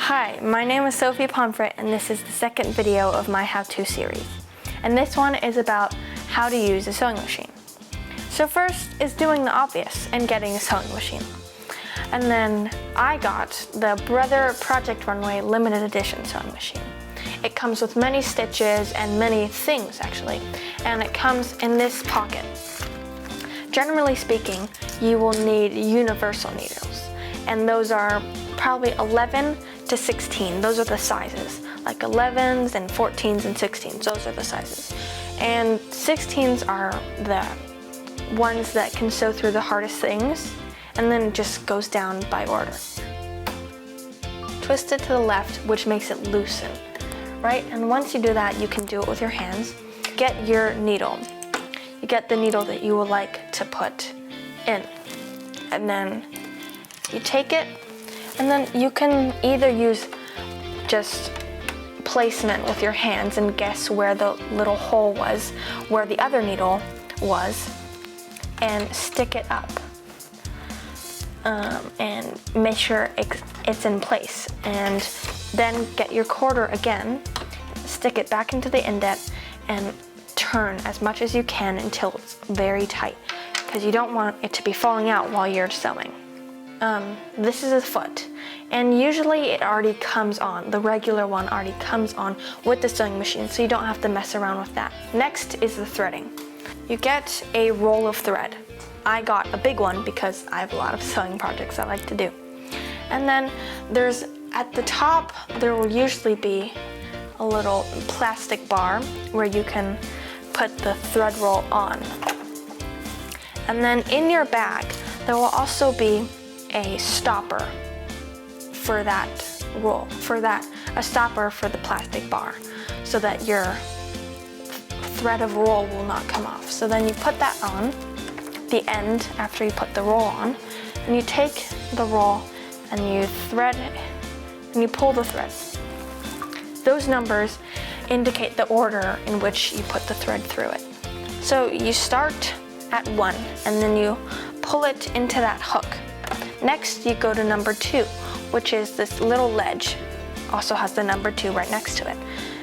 Hi, my name is Sophie and this is the second video of my how-to series. And this one is about how to use a sewing machine. So first is doing the obvious and getting a sewing machine. And then I got the Brother Project Runway limited edition sewing machine. It comes with many stitches and many things actually, and it comes in this pocket. Generally speaking, you will need universal needles, and those are probably 11 to 16. Those are the sizes, like 11s and 14s and 16s. Those are the sizes. And 16s are the ones that can sew through the hardest things, and then it just goes down by order. Twist it to the left, which makes it loosen, right? And once you do that, you can do it with your hands. Get your needle. You get the needle that you would like to put in, and then you take it, and then you can either use just placement with your hands and guess where the little hole was, where the other needle was, and stick it up and make sure it's in place. And then get your quarter again, stick it back into the indet, and turn as much as you can until it's very tight, because you don't want it to be falling out while you're sewing. This is a foot, and usually it already comes on. The regular one already comes on with the sewing machine, so you don't have to mess around with that. Next is the threading. You get a roll of thread. I got a big one because I have a lot of sewing projects I like to do. And then there's, at the top, there will usually be a little plastic bar where you can put the thread roll on. And then in your bag, there will also be a stopper for that roll, a stopper for the plastic bar, so that your thread of roll will not come off. So then you put that on the end after you put the roll on, and you take the roll and you thread it and you pull the thread. Those numbers indicate the order in which you put the thread through it. So you start at 1 and then you pull it into that hook. Next, you go to number 2, which is this little ledge. Also has the number 2 right next to it.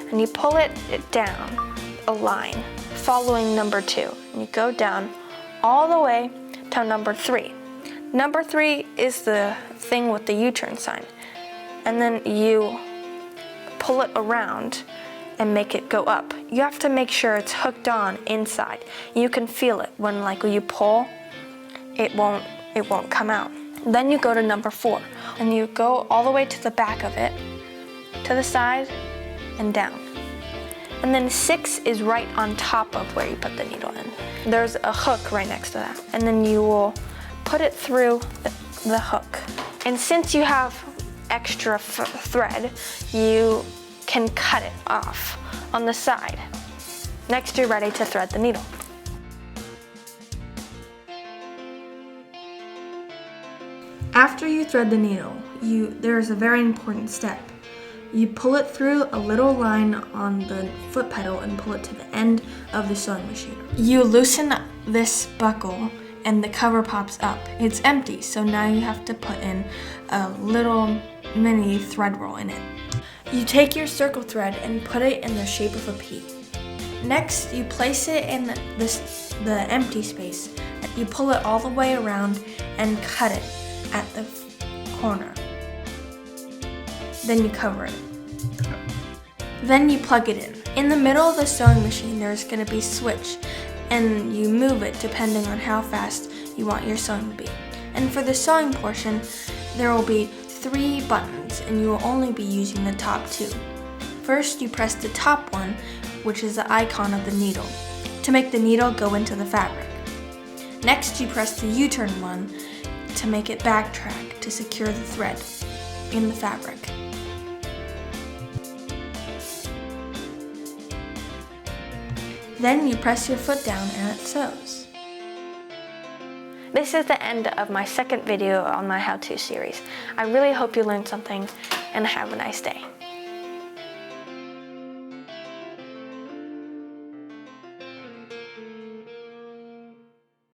And you pull it down a line following number 2. And you go down all the way to number 3. Number 3 is the thing with the U-turn sign. And then you pull it around and make it go up. You have to make sure it's hooked on inside. You can feel it when you pull, it won't come out. Then you go to number 4, and you go all the way to the back of it, to the side, and down. And then 6 is right on top of where you put the needle in. There's a hook right next to that, and then you will put it through the hook. And since you have extra thread, you can cut it off on the side. Next, you're ready to thread the needle. After you thread the needle, there's a very important step. You pull it through a little line on the foot pedal and pull it to the end of the sewing machine. You loosen this buckle and the cover pops up. It's empty, so now you have to put in a little mini thread roll in it. You take your circle thread and put it in the shape of a P. Next, you place it in the empty space. You pull it all the way around and cut it at the corner. Then you cover it. Then you plug it in. In the middle of the sewing machine, there's going to be a switch, and you move it depending on how fast you want your sewing to be. And for the sewing portion, there will be 3 buttons, and you will only be using the top 2. First, you press the top one, which is the icon of the needle, to make the needle go into the fabric. Next, you press the U-turn one to make it backtrack to secure the thread in the fabric. Then you press your foot down and it sews. This is the end of my second video on my how-to series. I really hope you learned something, and have a nice day.